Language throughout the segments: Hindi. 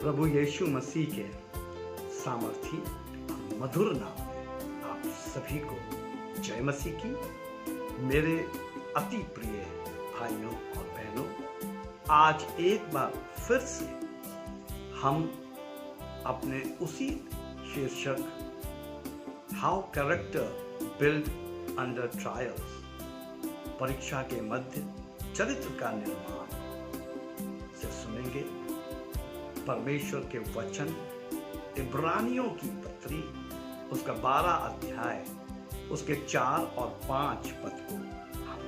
प्रभु यीशु मसीह के सामर्थी और मधुर नाम में आप सभी को जय मसीह की। मेरे अति प्रिय भाइयों और बहनों, आज एक बार फिर से हम अपने उसी शीर्षक how character build under trials, परीक्षा के मध्य चरित्र का निर्माण से सुनेंगे। परमेश्वर के वचन इब्रानियों की पत्री उसका 12 अध्याय उसके 4 और 5 पद को हम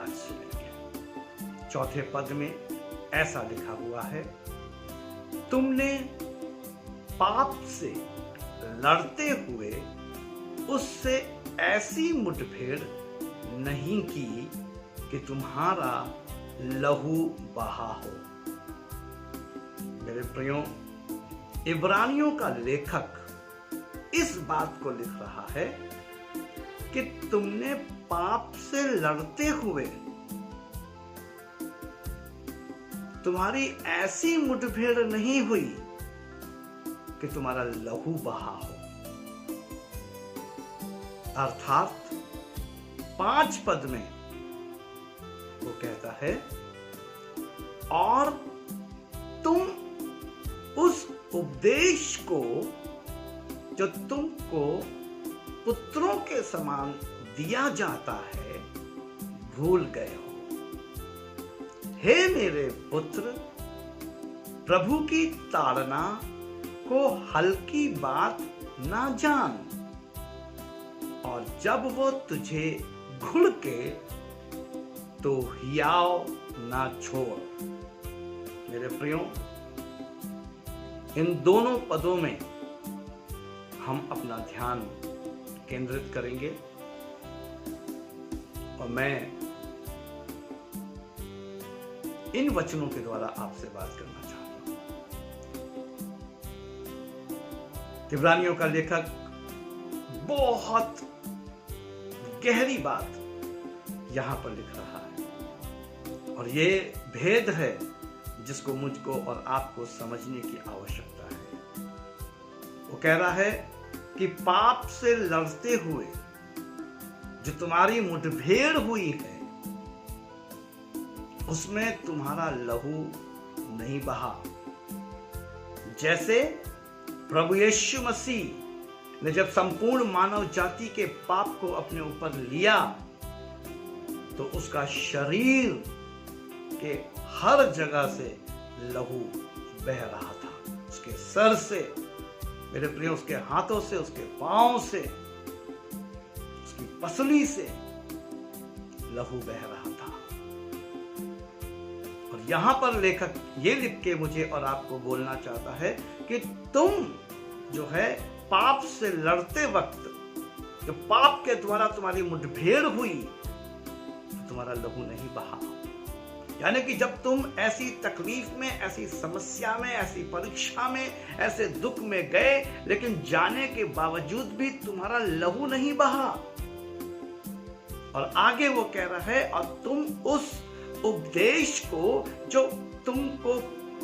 आज सुनेंगे। चौथे पद में ऐसा लिखा हुआ है, तुमने पाप से लड़ते हुए उससे ऐसी मुठभेड़ नहीं की कि तुम्हारा लहू बहा हो। मेरे प्रियो, इब्रानियों का लेखक इस बात को लिख रहा है कि तुमने पाप से लड़ते हुए तुम्हारी ऐसी मुठभेड़ नहीं हुई कि तुम्हारा लहू बहा हो। अर्थात 5 पद में वो कहता है, और तुम उस उपदेश को जो तुमको पुत्रों के समान दिया जाता है भूल गए हो। हे मेरे पुत्र, प्रभु की ताड़ना को हल्की बात ना जान, और जब वो तुझे घुड़के तो हियाव ना छोड़। मेरे प्रियो, इन दोनों पदों में हम अपना ध्यान केंद्रित करेंगे और मैं इन वचनों के द्वारा आपसे बात करना चाहता हूं। इब्रानियों का लेखक बहुत गहरी बात यहां पर लिख रहा है और ये भेद है जिसको मुझको और आपको समझने की आवश्यकता है। वो कह रहा है कि पाप से लड़ते हुए जो तुम्हारी मुठभेड़ हुई है उसमें तुम्हारा लहू नहीं बहा। जैसे प्रभु यीशु मसीह ने जब संपूर्ण मानव जाति के पाप को अपने ऊपर लिया तो उसका शरीर के हर जगह से लहू बह रहा था। उसके सर से, मेरे प्रिय, उसके हाथों से, उसके पांव से, उसकी पसली से लहू बह रहा था। और यहां पर लेखक ये लिख के मुझे और आपको बोलना चाहता है कि तुम जो है पाप से लड़ते वक्त, जो पाप के द्वारा तुम्हारी मुठभेड़ हुई, तुम्हारा लहू नहीं बहा। यानी कि जब तुम ऐसी तकलीफ में, ऐसी समस्या में, ऐसी परीक्षा में, ऐसे दुख में गए, लेकिन जाने के बावजूद भी तुम्हारा लहू नहीं बहा। और आगे वो कह रहा है, और तुम उस उपदेश को जो तुमको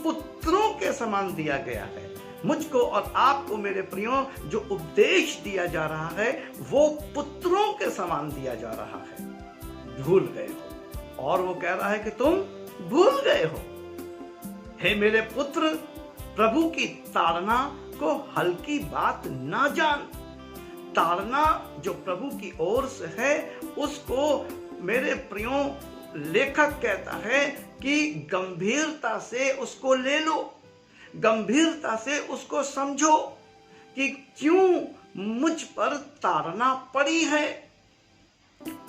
पुत्रों के समान दिया गया है, मुझको और आपको मेरे प्रियो जो उपदेश दिया जा रहा है वो पुत्रों के समान दिया जा रहा है, भूल गए हो। और वो कह रहा है कि तुम भूल गए हो। हे मेरे पुत्र, प्रभु की ताड़ना को हल्की बात ना जान। ताड़ना जो प्रभु की ओर से है उसको मेरे प्रियो लेखक कहता है कि गंभीरता से उसको ले लो, गंभीरता से उसको समझो कि क्यों मुझ पर ताड़ना पड़ी है,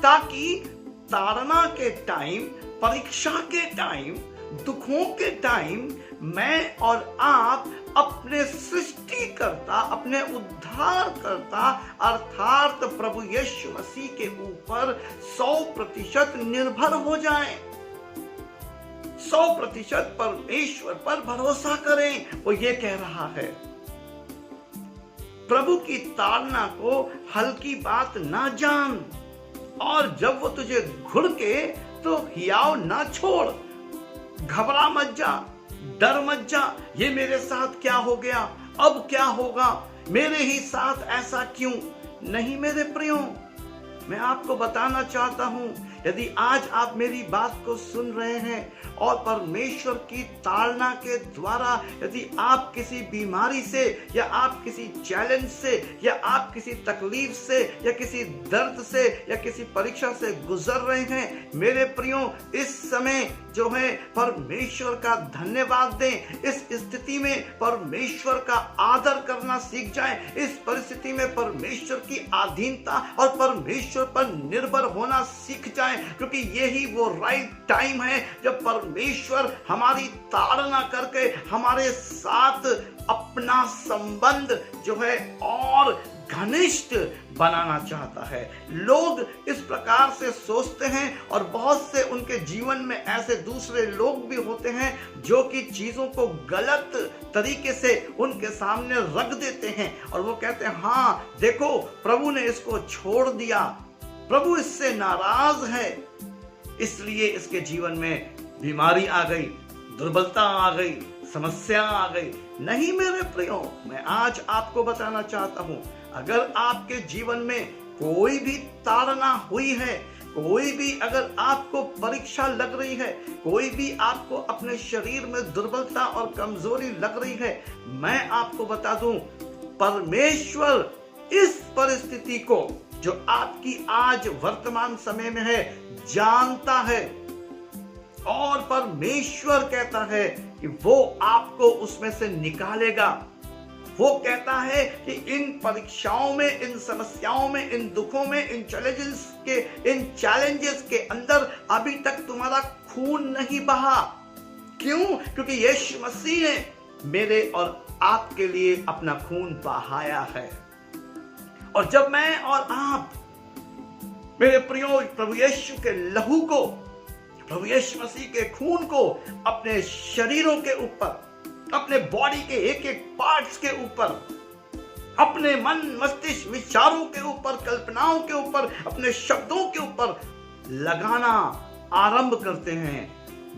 ताकि ताड़ना के टाइम, परीक्षा के टाइम, दुखों के टाइम मैं और आप अपने सृष्टिकर्ता, अपने उद्धारकर्ता अर्थात प्रभु यीशु मसीह के ऊपर 100% निर्भर हो जाएं, 100% परमेश्वर पर भरोसा करें। वो ये कह रहा है, प्रभु की ताड़ना को हल्की बात ना जान, और जब वो तुझे घुड़के तो हियाव ना छोड़। घबरा मत जा, डर मत जा, ये मेरे साथ क्या हो गया, अब क्या होगा, मेरे ही साथ ऐसा क्यों। नहीं मेरे प्रियो, मैं आपको बताना चाहता हूं, यदि आज आप मेरी बात को सुन रहे हैं और परमेश्वर की ताड़ना के द्वारा यदि आप किसी बीमारी से या आप किसी चैलेंज से या आप किसी तकलीफ से या किसी दर्द से या किसी परीक्षा से गुजर रहे हैं, मेरे प्रियो इस समय जो है परमेश्वर का धन्यवाद दें। इस स्थिति में परमेश्वर का आदर करना सीख जाएं। इस परिस्थिति में परमेश्वर की अधीनता और परमेश्वर पर निर्भर होना सीख जाएं, क्योंकि यही वो राइट टाइम है जब परमेश्वर हमारी ताड़ना करके हमारे साथ अपना संबंध जो है और घनिष्ठ बनाना चाहता है। लोग इस प्रकार से सोचते हैं और बहुत से उनके जीवन में ऐसे दूसरे लोग भी होते हैं जो कि चीजों को गलत तरीके से उनके सामने रख देते हैं और वो कहते हैं हाँ देखो प्रभु ने इसको छोड़ दिया, प्रभु इससे नाराज है, इसलिए इसके जीवन में बीमारी आ गई, दुर्बलता आ गई, समस्या आ गई। नहीं मेरे प्रियो, मैं आज आपको बताना चाहता हूं, अगर आपके जीवन में कोई भी ताड़ना हुई है, कोई भी अगर आपको परीक्षा लग रही है, कोई भी आपको अपने शरीर में दुर्बलता और कमजोरी लग रही है, मैं आपको बता दूं, परमेश्वर इस परिस्थिति को जो आपकी आज वर्तमान समय में है जानता है और परमेश्वर कहता है कि वो आपको उसमें से निकालेगा। वो कहता है कि इन परीक्षाओं में, इन समस्याओं में, इन दुखों में, इन चैलेंजेस के अंदर अभी तक तुम्हारा खून नहीं बहा। क्यों? क्योंकि यीशु मसीह ने मेरे और आपके लिए अपना खून बहाया है। और जब मैं और आप मेरे प्रियो प्रभु यीशु के लहू को, प्रभु यीशु मसीह के खून को अपने शरीरों के ऊपर, अपने बॉडी के एक एक पार्ट्स के ऊपर, अपने मन मस्तिष्क विचारों के ऊपर, कल्पनाओं के ऊपर, अपने शब्दों के ऊपर लगाना आरंभ करते हैं,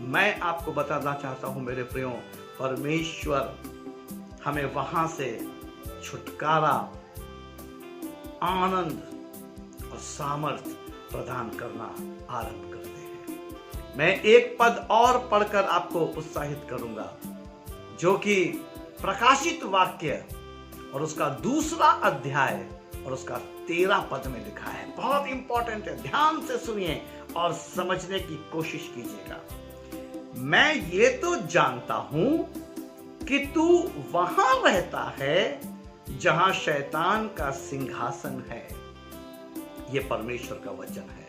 मैं आपको बताना चाहता हूं मेरे प्रियो, परमेश्वर हमें वहां से छुटकारा, आनंद और सामर्थ प्रदान करना आरंभ करते हैं। मैं एक पद और पढ़कर आपको उत्साहित करूंगा जो कि प्रकाशित वाक्य और उसका दूसरा अध्याय और उसका 13 पद में लिखा है। बहुत इंपॉर्टेंट है, ध्यान से सुनिए और समझने की कोशिश कीजिएगा। मैं ये तो जानता हूं कि तू वहां रहता है जहां शैतान का सिंहासन है। यह परमेश्वर का वचन है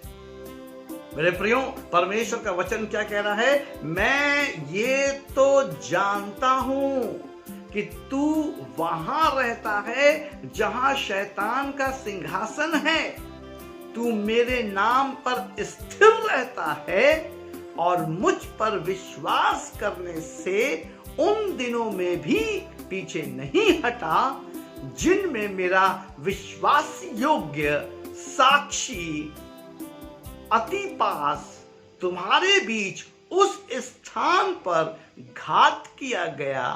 मेरे प्रियो। परमेश्वर का वचन क्या कह रहा है? मैं ये तो जानता हूं कि तू वहां रहता है जहां शैतान का सिंहासन है, तू मेरे नाम पर स्थिर रहता है और मुझ पर विश्वास करने से उन दिनों में भी पीछे नहीं हटा जिनमें मेरा विश्वास योग्य साक्षी अतिपास तुम्हारे बीच उस स्थान पर घात किया गया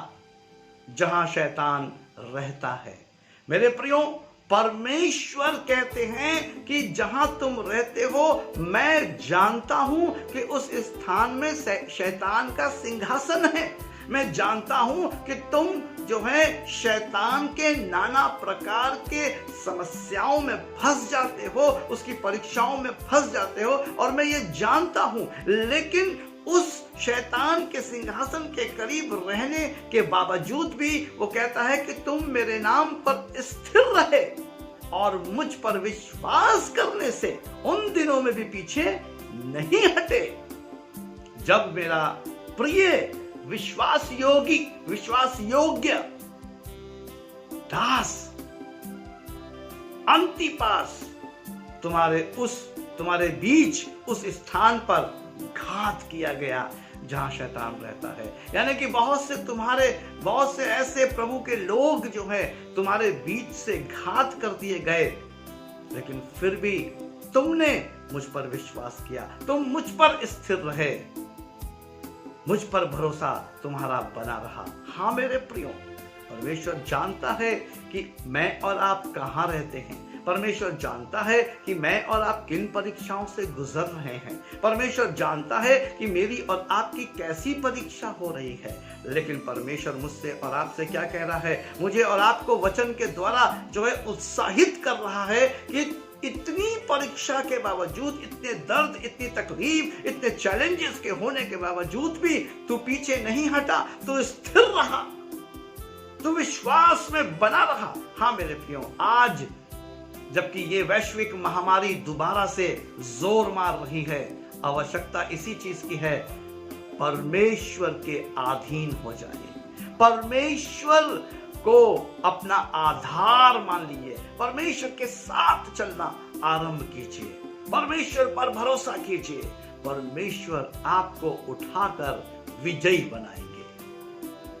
जहां शैतान रहता है। मेरे प्रियो, परमेश्वर कहते हैं कि जहां तुम रहते हो मैं जानता हूं कि उस स्थान में शैतान का सिंहासन है। मैं जानता हूं कि तुम जो है शैतान के नाना प्रकार के समस्याओं में फंस जाते हो, उसकी परीक्षाओं में फंस जाते हो, और मैं ये जानता हूं, लेकिन उस शैतान के सिंहासन के करीब रहने के बावजूद भी वो कहता है कि तुम मेरे नाम पर स्थिर रहे और मुझ पर विश्वास करने से उन दिनों में भी पीछे नहीं हटे जब मेरा प्रिय विश्वास योग्य दास अंतिपास तुम्हारे बीच उस स्थान पर घात किया गया जहां शैतान रहता है। यानी कि बहुत से ऐसे प्रभु के लोग जो है तुम्हारे बीच से घात कर दिए गए, लेकिन फिर भी तुमने मुझ पर विश्वास किया, तुम मुझ पर स्थिर रहे, मुझ पर भरोसा तुम्हारा बना रहा। हाँ मेरे प्रियो, परमेश्वर जानता है कि मैं और आप कहाँ रहते हैं। परमेश्वर जानता है कि मैं और आप किन परीक्षाओं से गुजर रहे हैं। परमेश्वर जानता है कि मेरी और आपकी कैसी परीक्षा हो रही है। लेकिन परमेश्वर मुझसे और आपसे क्या कह रहा है? मुझे और आपको वचन के द्वारा जो है उत्साहित कर रहा है कि इतनी परीक्षा के बावजूद, इतने दर्द, इतनी तकलीफ, इतने चैलेंजेस के होने के बावजूद भी तू पीछे नहीं हटा, तू स्थिर रहा, तू विश्वास में बना रहा। हाँ मेरे प्रियो, आज जबकि ये वैश्विक महामारी दोबारा से जोर मार रही है, आवश्यकता इसी चीज की है, परमेश्वर के अधीन हो जाइए, परमेश्वर को अपना आधार मान लीजिए, परमेश्वर के साथ चलना आरंभ कीजिए, परमेश्वर पर भरोसा कीजिए, परमेश्वर आपको उठाकर विजयी बनाएंगे।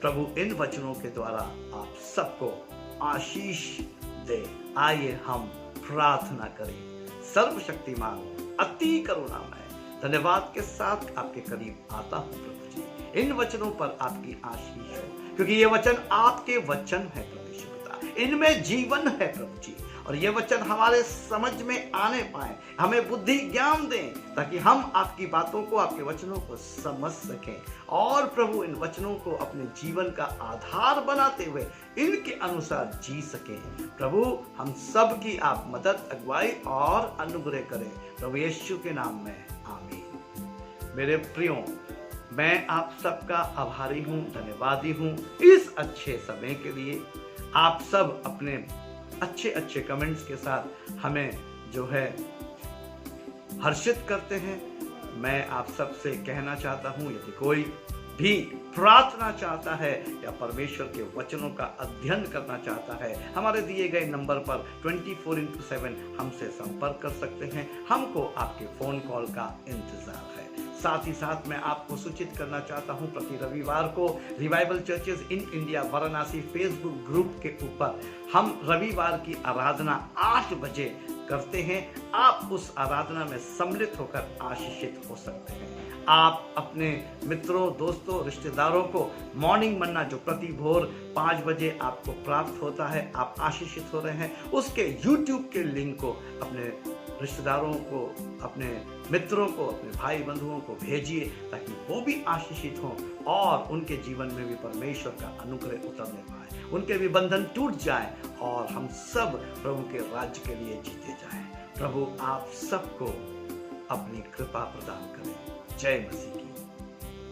प्रभु इन वचनों के द्वारा आप सबको आशीष दे। आइए हम प्रार्थना करें। सर्वशक्तिमान अति करुणामय धन्यवाद के साथ आपके करीब आता हूं प्रभु जी, इन वचनों पर आपकी आशीष हो, क्योंकि ये वचन आपके वचन है परमेश्वर पिता, इनमें जीवन है प्रभु जी। और ये वचन हमारे समझ में आने पाए, हमें बुद्धि ज्ञान दें, ताकि हम आपकी बातों को, आपके वचनों को समझ सकें और प्रभु इन वचनों को अपने जीवन का आधार बनाते हुए इनके अनुसार जी सकें। प्रभु हम सब की आप मदद, अगुवाई और अनुग्रह करें प्रभु यीशु के नाम में, आमीन। मेरे प्रियो, मैं आप सबका आभारी हूँ, धन्यवादी हूँ इस अच्छे समय के लिए। आप सब अपने अच्छे अच्छे कमेंट्स के साथ हमें जो है हर्षित करते हैं। मैं आप सबसे कहना चाहता हूं, यदि कोई भी प्रार्थना चाहता है या परमेश्वर के वचनों का अध्ययन करना चाहता है, हमारे दिए गए नंबर पर 24/7 हमसे संपर्क कर सकते हैं। हमको आपके फोन कॉल का इंतजार है। साथ ही साथ मैं आपको सूचित करना चाहता हूं, प्रति रविवार को revival churches in India Varanasi Facebook group के ऊपर हम रविवार की आराधना 8 बजे करते हैं। आप उस आराधना में सम्मिलित होकर आशीषित हो सकते हैं। आप अपने मित्रों, दोस्तों, रिश्तेदारों को मॉर्निंग मन्ना जो प्रति भोर 5 बजे आपको प्राप्त होता है, आप आशीषित हो रहे हैं, उसके यूट्यूब के लिंक को अपने रिश्तेदारों को, अपने मित्रों को, अपने भाई बंधुओं को भेजिए, ताकि वो भी आशीषित हों और उनके जीवन में भी परमेश्वर का अनुग्रह उतरने पाए, उनके भी बंधन टूट जाए और हम सब प्रभु के राज्य के लिए जीते जाएं। प्रभु आप सबको अपनी कृपा प्रदान करें। जय मसीह।